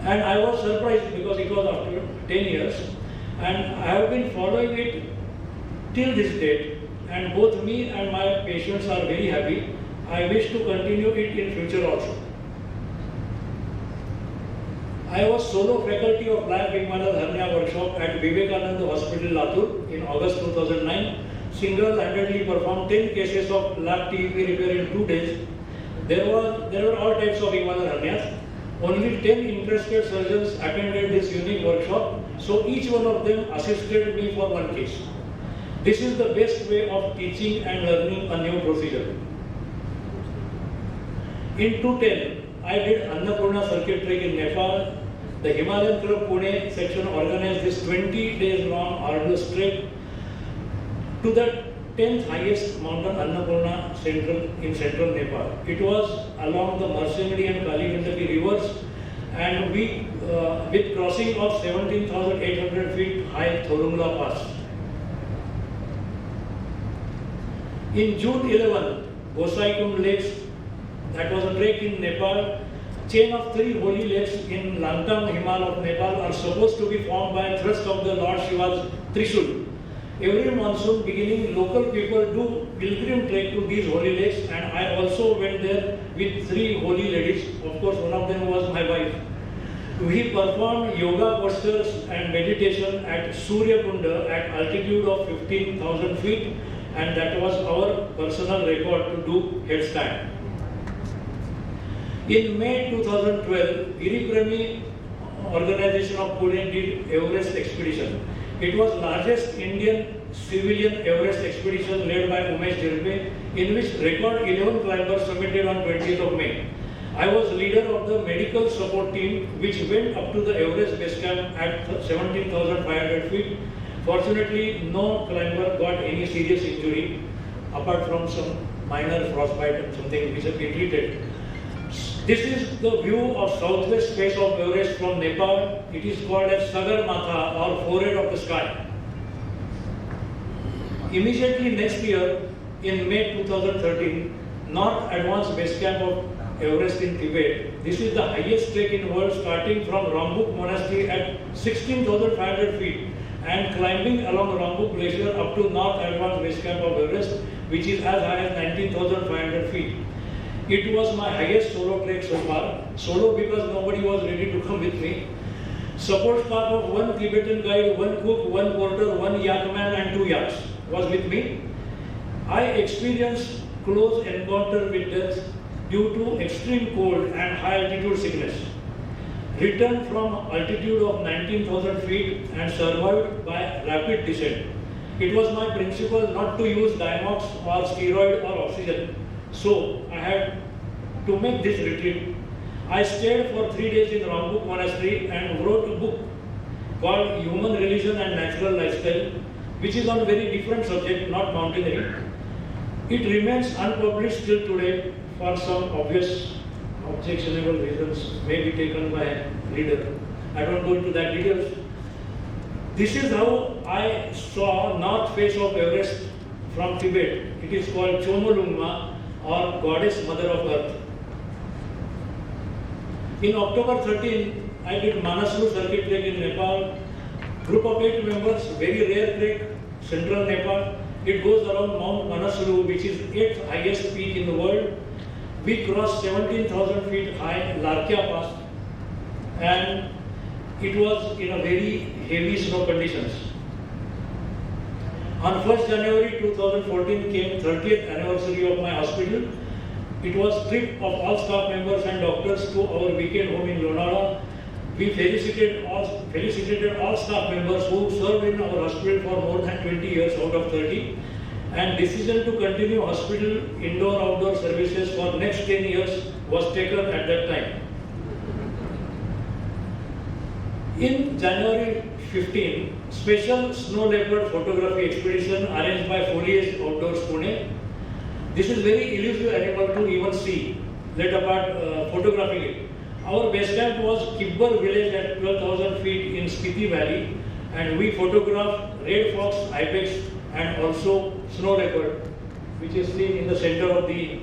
And I was surprised because it was after 10 years. And I have been following it till this date. And both me and my patients are very happy. I wish to continue it in future also. I was solo faculty of lap inguinal hernia workshop at Vivekananda Hospital, Latur in August 2009. Single-handedly performed 10 cases of lap TEP repair in 2 days. There were all types of inguinal hernias. Only 10 interested surgeons attended this unique workshop, so each one of them assisted me for one case. This is the best way of teaching and learning a new procedure. In 2010, I did Annapurna circuit trek in Nepal. The Himalayan Club Pune section organized this 20 days long arduous trek to the 10th highest mountain Annapurna in central Nepal. It was along the Marsimdi and Kaligandaki rivers and with crossing of 17,800 feet high Thorungla Pass. In June 11, Gosaikum Lakes, that was a trek in Nepal. Chain of 3 holy lakes in Langtang Himal of Nepal are supposed to be formed by thrust of the Lord Shiva's Trishul. Every monsoon beginning, local people do pilgrim trek to these holy lakes, and I also went there with 3 holy ladies. Of course, one of them was my wife. We performed yoga postures and meditation at Surya Kunda at altitude of 15,000 feet, and that was our personal record to do headstand. In May 2012, Giripremi organization of Pune did Everest expedition. It was largest Indian civilian Everest expedition led by Umesh Jirpe, in which record 11 climbers submitted on 20th of May. I was leader of the medical support team which went up to the Everest base camp at 17,500 feet. Fortunately, no climber got any serious injury apart from some minor frostbite and something which has been treated. This is the view of southwest face of Everest from Nepal. It is called as Sagar Matha or forehead of the sky. Immediately next year, in May 2013, North Advanced Base Camp of Everest in Tibet. This is the highest trek in the world, starting from Rambuk Monastery at 16,500 feet and climbing along Rambuk Glacier up to North Advanced Base Camp of Everest, which is as high as 19,500 feet. It was my highest solo trek so far. Solo because nobody was ready to come with me. Support staff of one Tibetan guide, one cook, one porter, one yakman and 2 yaks was with me. I experienced close encounter with death due to extreme cold and high altitude sickness. Returned from altitude of 19,000 feet and survived by rapid descent. It was my principle not to use Diamox or steroid or oxygen. So I had to make this retreat. I stayed for 3 days in Rambuk Monastery and wrote a book called Human Religion and Natural Lifestyle, which is on a very different subject, not mountaineering. It remains unpublished till today for some obvious objectionable reasons may be taken by reader. I don't go into that details. This is how I saw north face of Everest from Tibet. It is called Chomolungma or Goddess Mother of Earth. In October 13, I did Manaslu circuit trek in Nepal. Group of 8 members, very rare trek, central Nepal. It goes around Mount Manaslu, which is 8th highest peak in the world. We crossed 17,000 feet high Larkia Pass, and it was in a very heavy snow conditions. On 1st January 2014 came 30th anniversary of my hospital. It was trip of all staff members and doctors to our weekend home in Lonavala. We felicitated all staff members who served in our hospital for more than 20 years out of 30. And decision to continue hospital indoor-outdoor services for next 10 years was taken at that time. In January 15, special snow leopard photography expedition arranged by Foliage Outdoors Pune. This is very elusive animal to even see, let apart photographing it. Our base camp was Kibbar village at 12,000 feet in Spiti Valley, and we photographed red fox, ibex, and also snow leopard, which is seen in the center of the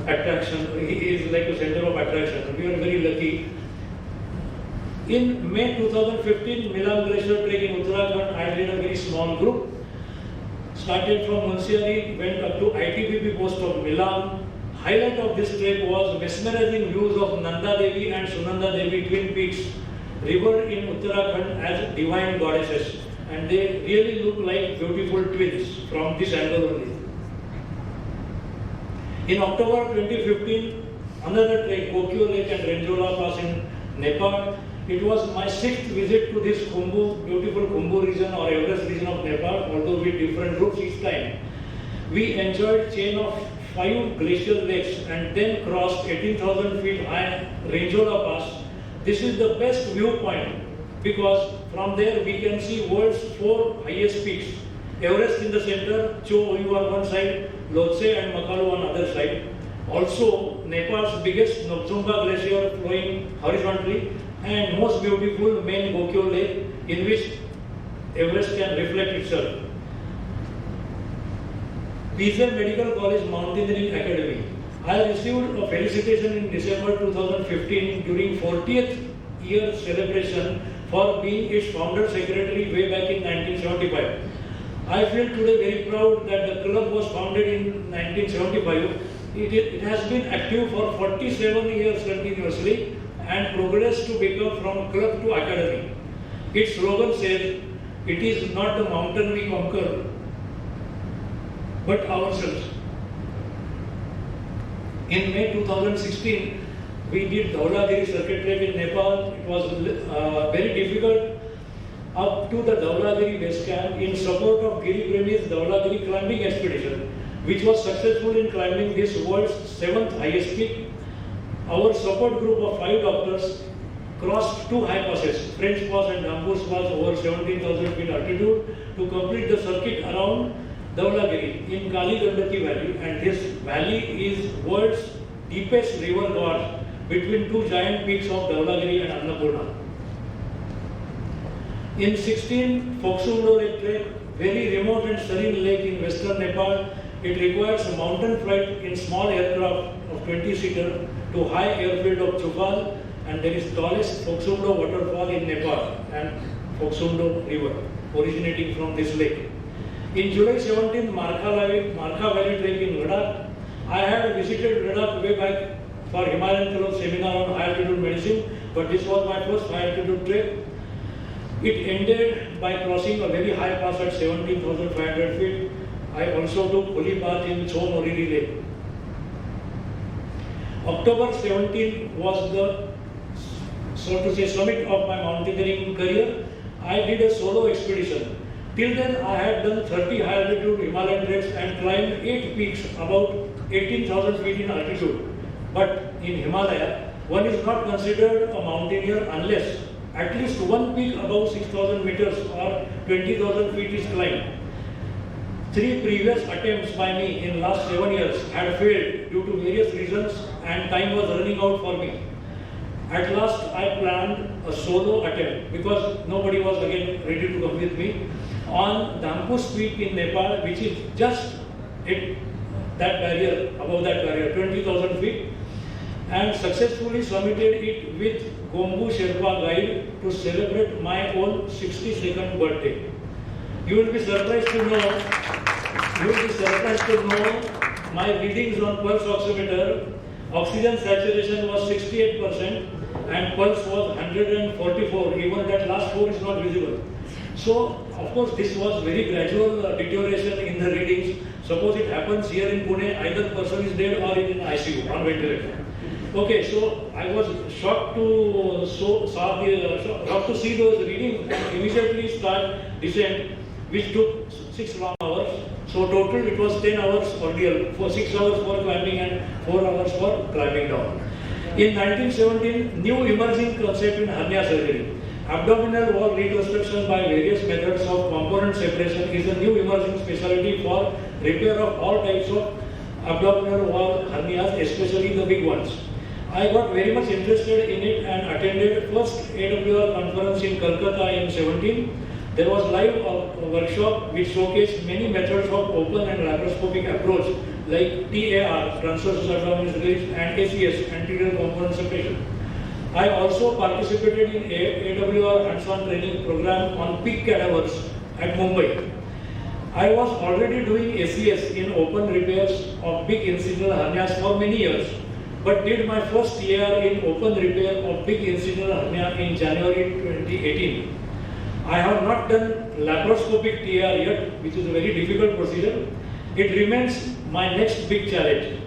attraction. He is like the center of attraction. We are very lucky. In May 2015, Milam Glacier trek in Uttarakhand, I led a very small group. Started from Munsiari, went up to ITBP post of Milam. Highlight of this trek was mesmerizing views of Nanda Devi and Sunanda Devi twin peaks, revered in Uttarakhand as divine goddesses. And they really look like beautiful twins from this angle only. In October 2015, another trek, Kokyo Lake and Renjola Pass in Nepal. It was my 6th visit to this Khumbu, beautiful Khumbu region or Everest region of Nepal, although with different routes each time. We enjoyed chain of 5 glacial lakes and then crossed 18,000 feet high Renjola Pass. This is the best viewpoint because from there we can see world's 4 highest peaks. Everest in the center, Cho Oyu on one side, Lhotse and Makalu on other side. Also Nepal's biggest Nokjunga glacier flowing horizontally and most beautiful main Gokyo Lake in which Everest can reflect itself. PSSCON Medical College Mountaineering Academy. I received a felicitation in December 2015 during 40th year celebration for being its founder secretary way back in 1975. I feel today very proud that the club was founded in 1975. It has been active for 47 years continuously and progressed to become from club to academy. Its slogan says, "It is not the mountain we conquer, but ourselves." In May 2016, we did Dhaulagiri circuit trek in Nepal. It was very difficult. up to the Dhaulagiri base camp in support of Giri Premi's Dhaulagiri climbing expedition, which was successful in climbing this world's 7th highest peak. Our support group of 5 doctors crossed 2 high passes, French Pass and Dambu's Pass, over 17,000 feet altitude to complete the circuit around Dhaulagiri in Kali Gandaki Valley, and this valley is world's deepest river gorge between 2 giant peaks of Dhaulagiri and Annapurna. In 16, Foxumdo Lake Trek, very remote and serene lake in western Nepal, it requires a mountain flight in small aircraft of 20-seater to high airfield of Chufal, and there is tallest Foxumdo waterfall in Nepal and Foxumdo river originating from this lake. In July 17, Markha Valley Trek in Ladakh. I had visited Ladakh way back for Himalayan Club seminar on high altitude medicine, but this was my first high altitude trek. It ended by crossing a very high pass at 17,500 feet. I also took holy bath in Chomoriri Lake. October 17 was the, so to say, summit of my mountaineering career. I did a solo expedition. Till then, I had done 30 high altitude Himalayan treks and climbed 8 peaks about 18,000 feet in altitude. But in Himalaya, one is not considered a mountaineer unless at least one peak above 6,000 meters or 20,000 feet is climbed. 3 previous attempts by me in last 7 years had failed due to various reasons, and time was running out for me. At last, I planned a solo attempt because nobody was again ready to come with me on Dhampus Peak in Nepal, which is just at that barrier, above that barrier, 20,000 feet, and successfully summited it with Gombu Sherpa guide to celebrate my own 62nd birthday. You will be surprised to know my readings on pulse oximeter. Oxygen saturation was 68% and pulse was 144. Even that last 4 is not visible. So, of course, this was very gradual deterioration in the readings. Suppose it happens here in Pune, either person is dead or in ICU, on ventilator. Okay, so I was shocked to see those readings and immediately start descent, which took 6 long hours. So total it was 10 hours ordeal, for 6 hours for climbing and 4 hours for climbing down. In 1917, new emerging concept in hernia surgery. Abdominal wall reconstruction by various methods of component separation is a new emerging specialty for repair of all types of abdominal wall hernias, especially the big ones. I got very much interested in it and attended first AWR conference in Calcutta in 17. There was live workshop which showcased many methods of open and laparoscopic approach like TAR, transverse abdominal release, and ACS, anterior component separation. I also participated in AWR hands-on training program on pig cadavers at Mumbai. I was already doing ACS in open repairs of big incisional hernias for many years, but did my first TAR in open repair of big incisional hernia in January 2018. I have not done laparoscopic TAR yet, which is a very difficult procedure. It remains my next big challenge.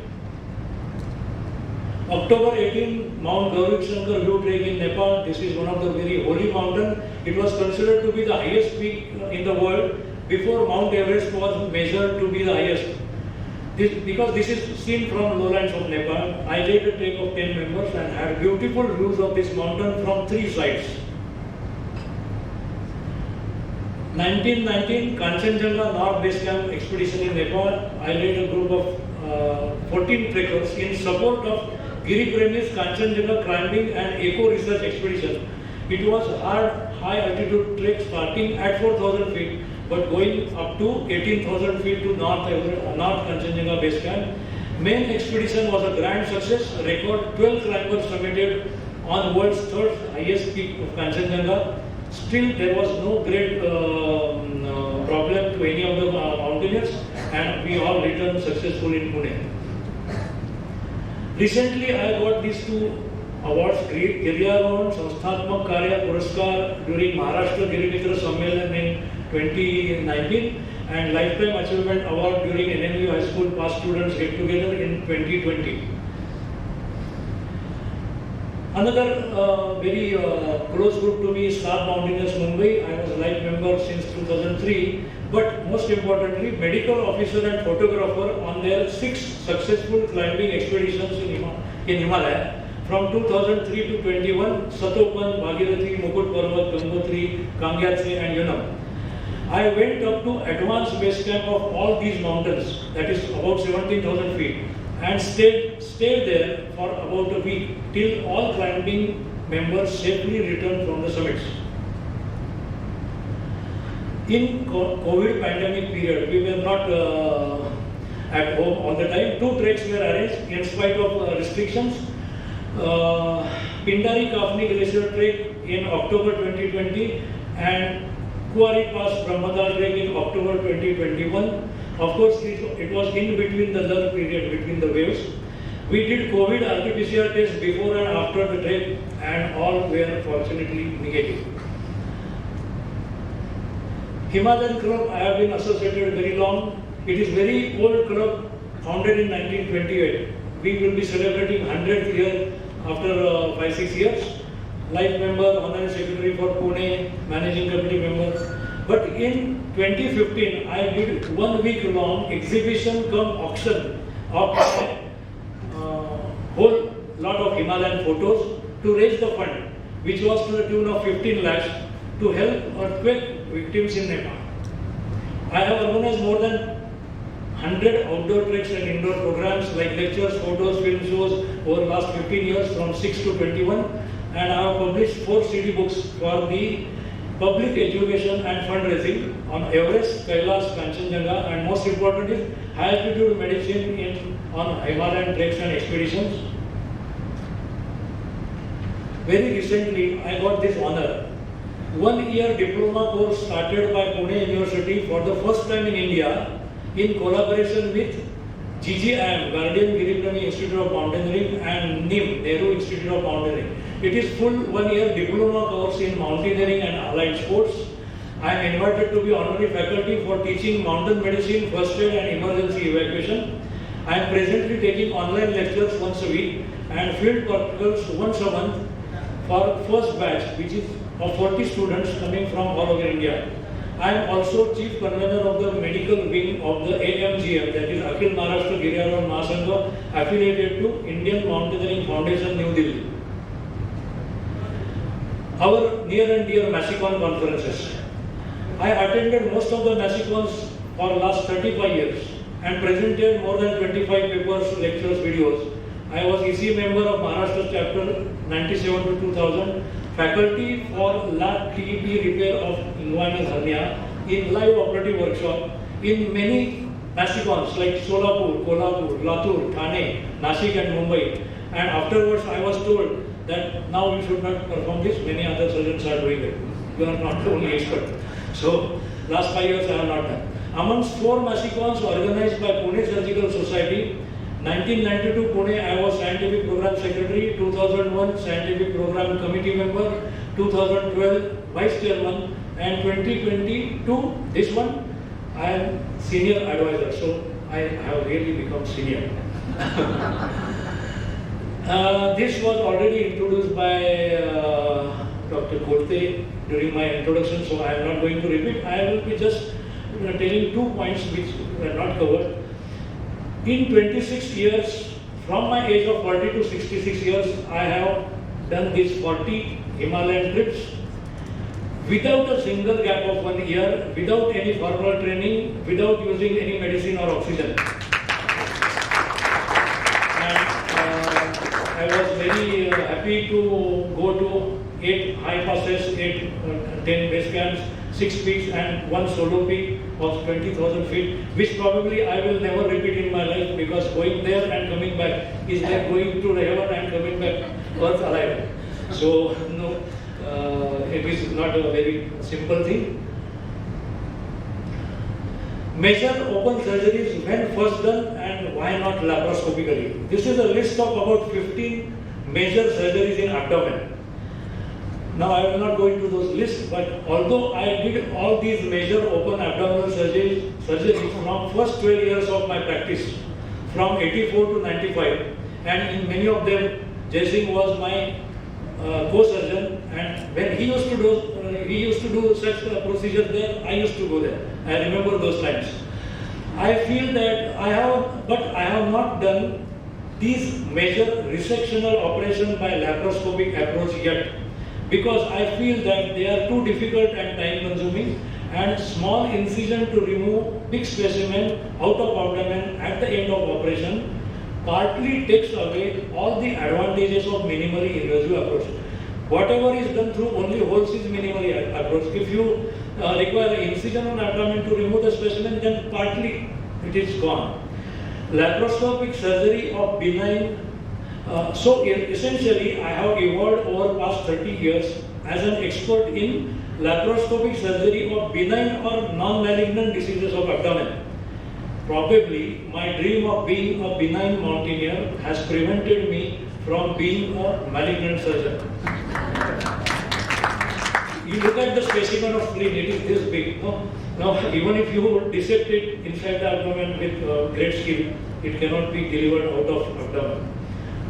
October 18, Mount Gauruk Shankar View Trek in Nepal. This is one of the very holy mountains. It was considered to be the highest peak in the world before Mount Everest was measured to be the highest. Because this is seen from lowlands of Nepal, I led a trek of 10 members and had beautiful views of this mountain from 3 sides. 1919, Kanchenjunga North Base Camp expedition in Nepal. I led a group of 14 trekkers in support of Giri Premi's Kanchenjunga climbing and eco research expedition. It was a hard, high altitude trek starting at 4,000 feet, but going up to 18,000 feet to North Kanchenjunga Base Camp. Main expedition was a grand success. Record 12 climbers summited on world's 3rd highest peak of Kanchenjunga. Still, there was no great problem to any of the mountaineers, and we all returned successful in Pune. Recently, I got these 2 awards, Giryarohon Sansthatmak Karya Puraskar during Maharashtra Girimitra Sammelan in 2019 and Lifetime Achievement Award during NMU High School Past Students Get Together in 2020. Another very close group to me is Star Mountaineers Mumbai. I was a life member since 2003. But most importantly, medical officer and photographer on their 6 successful climbing expeditions in Himalaya. From 2003 to 21, Satopan, Bhagirathi, Mukut Parvat, Gangotri, Kangyatse and Yunam. I went up to advanced base camp of all these mountains, that is about 17,000 feet, and stayed there for about a week till all climbing members safely returned from the summits. In COVID pandemic period, we were not at home all the time. 2 treks were arranged in spite of restrictions. Pindari Kafni Glacier Trek in October 2020 and Kuari Pass Brahmadal Trek in October 2021. Of course, it was in between the lull period, between the waves. We did COVID RT-PCR tests before and after the trek and all were fortunately negative. Himalayan Club, I have been associated very long. It is very old club, founded in 1928. We will be celebrating 100th year after 5-6 years. Life member, honorary secretary for Pune, managing committee member. But in 2015, I did 1 week long exhibition come auction of whole lot of Himalayan photos to raise the fund, which was to the tune of 15 lakhs to help earthquake victims in Nepal. I have organized more than 100 outdoor treks and indoor programs like lectures, photos, film shows over the last 15 years from 6 to 21, and I have published 4 CD books for the public education and fundraising on Everest, Kailash, Kanchenjunga, and most important is high altitude medicine on Himalayan treks and expeditions. Very recently, I got this honor. 1-year diploma course started by Pune University for the first time in India in collaboration with GGIM, Guardian Giripremi Institute of Mountaineering, and NIM, Nehru Institute of Mountaineering. It is full 1-year diploma course in mountaineering and allied sports. I am invited to be honorary faculty for teaching mountain medicine, first aid and emergency evacuation. I am presently taking online lectures once a week and field practicals once a month for first batch, which is of 40 students coming from all over India. I am also chief convener of the medical wing of the AMGM, that is Akhil Maharashtra Giryarohon Mahasangha, affiliated to Indian Mountaineering Foundation, New Delhi. Our near and dear PSSCON conferences. I attended most of the PSSCONs for last 35 years and presented more than 25 papers, lectures, videos. I was EC member of Maharashtra chapter 97 to 2000, faculty for lab TEP repair of inguinal hernia in live operative workshop in many PSSCONs like Solapur, Kolhapur, Latur, Thane, Nashik and Mumbai. And afterwards I was told that now you should not perform this, many other surgeons are doing it. You are not the only expert. So last 5 years I have not done. Amongst 4 PSSCONs organized by Pune Surgical Society, 1992 Pune, I was Scientific Program Secretary, 2001 Scientific Program Committee Member, 2012 Vice Chairman, and 2022, this one, I am Senior Advisor, so I have really become senior. This was already introduced by Dr. Kolte during my introduction, so I am not going to repeat. I will be just telling 2 points which were not covered. In 26 years, from my age of 40 to 66 years, I have done these 40 Himalayan trips without a single gap of 1 year, without any formal training, without using any medicine or oxygen. And I was very happy to go to 8 high passes, 10 base camps, 6 peaks and 1 solo peak of 20,000 feet, which probably I will never repeat in my life, because going there and coming back is like going to heaven and coming back earth alive. So no, it is not a very simple thing. Measure open surgeries when first done and why not laparoscopically. This is a list of about 15 major surgeries in abdomen. Now I will not go into those lists, but although I did all these major open abdominal surgeries from first 12 years of my practice, from 84 to 95, and in many of them, Jai Singh was my co-surgeon, and when he used to do such procedures there, I used to go there. I remember those times. I feel that I have not done these major resectional operations by laparoscopic approach yet, because I feel that they are too difficult and time consuming, and small incision to remove big specimen out of abdomen at the end of operation partly takes away all the advantages of minimally invasive approach. Whatever is done through only holes is minimally approach. If you require incision on abdomen to remove the specimen, then partly it is gone. Laparoscopic surgery of benign. So essentially, I have evolved over past 30 years as an expert in laparoscopic surgery of benign or non-malignant diseases of abdomen. Probably, my dream of being a benign mountaineer has prevented me from being a malignant surgeon. You look at the specimen of spleen, it is this big. Now, even if you dissect it inside the abdomen with great skill, it cannot be delivered out of abdomen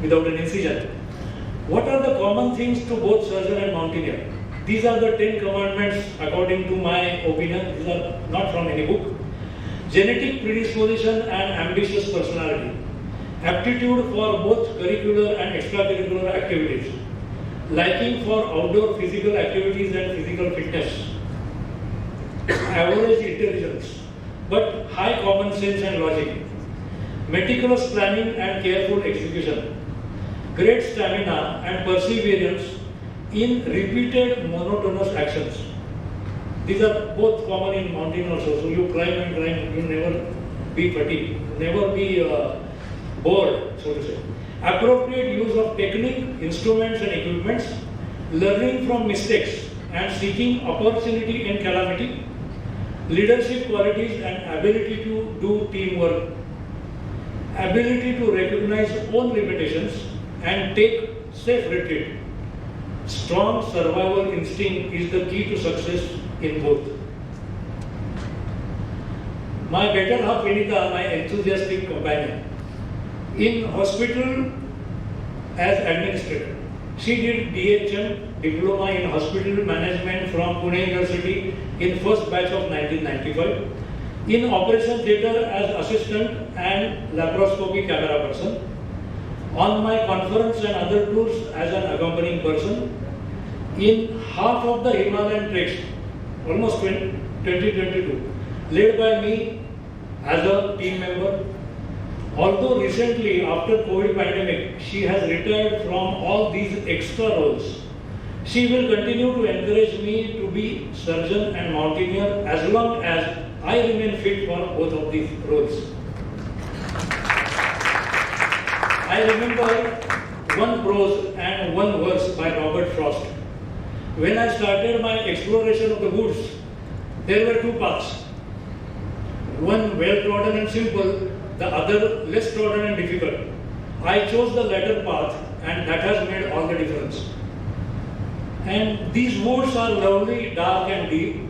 without an incision. What are the common things to both surgeon and mountaineer? These are the 10 commandments according to my opinion. These are not from any book. Genetic predisposition and ambitious personality. Aptitude for both curricular and extracurricular activities. Liking for outdoor physical activities and physical fitness. Average intelligence, but high common sense and logic. Meticulous planning and careful execution. Great stamina and perseverance in repeated monotonous actions. These are both common in mountain also. So you climb and climb, you never be fatigued, never be bored, so to say. Appropriate use of technique, instruments and equipments, learning from mistakes and seeking opportunity in calamity, leadership qualities and ability to do teamwork, ability to recognize own limitations and take safe retreat. Strong survival instinct is the key to success in both. My better half Vinita, my enthusiastic companion, in hospital as administrator. She did DHM, Diploma in Hospital Management from Pune University in first batch of 1995. In operation theatre as assistant and laparoscopy camera person. On my conference and other tours as an accompanying person. In half of the Himalayan treks, almost 2022, led by me as a team member. Although recently, after COVID pandemic, she has retired from all these extra roles. She will continue to encourage me to be surgeon and mountaineer as long as I remain fit for both of these roles. I remember one prose and one verse by Robert Frost. When I started my exploration of the woods, there were two paths. One well-trodden and simple, the other less trodden and difficult. I chose the latter path, and that has made all the difference. And these woods are lovely, dark and deep,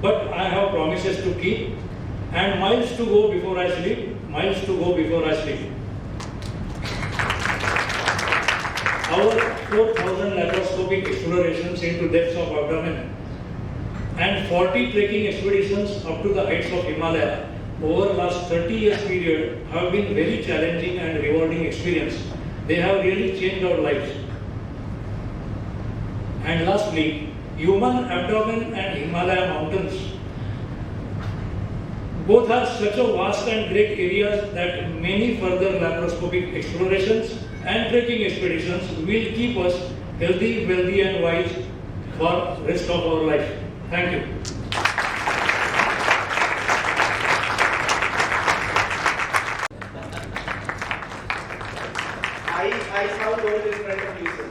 but I have promises to keep, and miles to go before I sleep, miles to go before I sleep. Our 4,000 laparoscopic explorations into depths of abdomen and 40 trekking expeditions up to the heights of Himalaya over the last 30 years period have been very challenging and rewarding experience. They have really changed our lives. And lastly, human abdomen and Himalaya mountains both are such a vast and great areas that many further laparoscopic explorations and trekking expeditions will keep us healthy, wealthy and wise for the rest of our life. Thank you. I sound old in front of you, sir.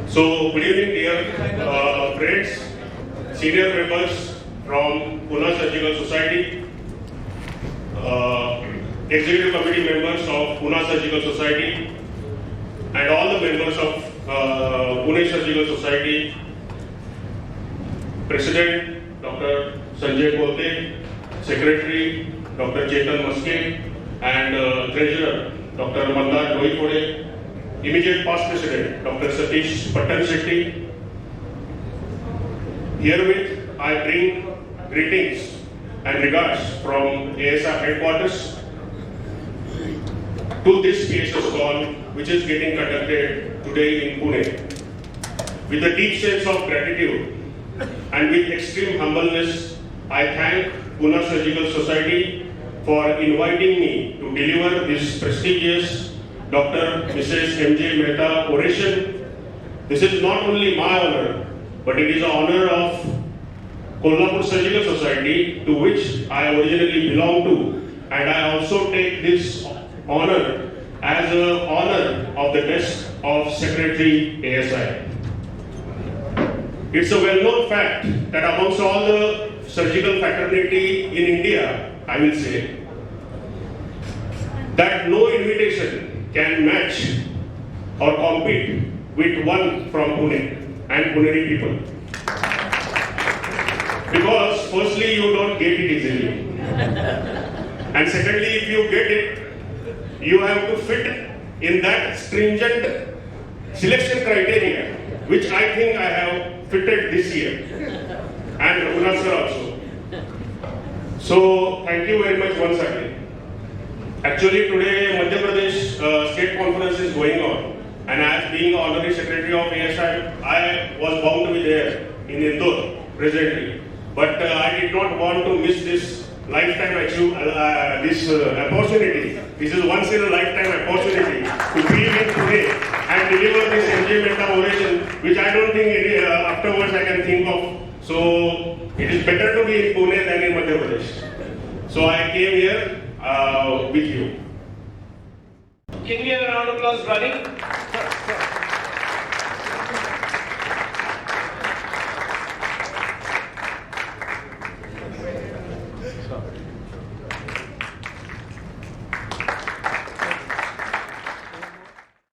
So, good evening, dear friends, senior members from Pune Surgical Society, executive committee members of Pune Surgical Society, and all the members of Pune Surgical Society, President Dr. Sanjay Kote, Secretary Dr. Chetan Maske, and Treasurer Dr. Mandar Doikode, immediate past President Dr. Satish Patan Shetty. Herewith I bring greetings and regards from ASI headquarters to this PSSCON, which is getting conducted today in Pune. With a deep sense of gratitude and with extreme humbleness, I thank Pune Surgical Society for inviting me to deliver this prestigious Dr. Mrs. M.J. Mehta Oration. This is not only my honor, but it is an honor of Kolhapur Surgical Society, to which I originally belong to, and I also take this honor as an honor of the desk of Secretary ASI. It's a well-known fact that amongst all the surgical fraternity in India, I will say, that no invitation can match or compete with one from Pune and Puneri people. Because firstly, you don't get it easily. And secondly, if you get it, you have to fit in that stringent selection criteria, which I think I have fitted this year. And Raghunath sir also. So, thank you very much once again. Actually, today Madhya Pradesh State Conference is going on. And as being Honorary Secretary of ASI, I was bound to be there in Indore presently. But I did not want to miss this lifetime opportunity. This is once in a lifetime opportunity to be in Pune and deliver this M.J. Mehta Oration, which I don't think afterwards I can think of. So it is better to be in Pune than in Madhya Pradesh. So I came here with you. Can we have a round of applause running?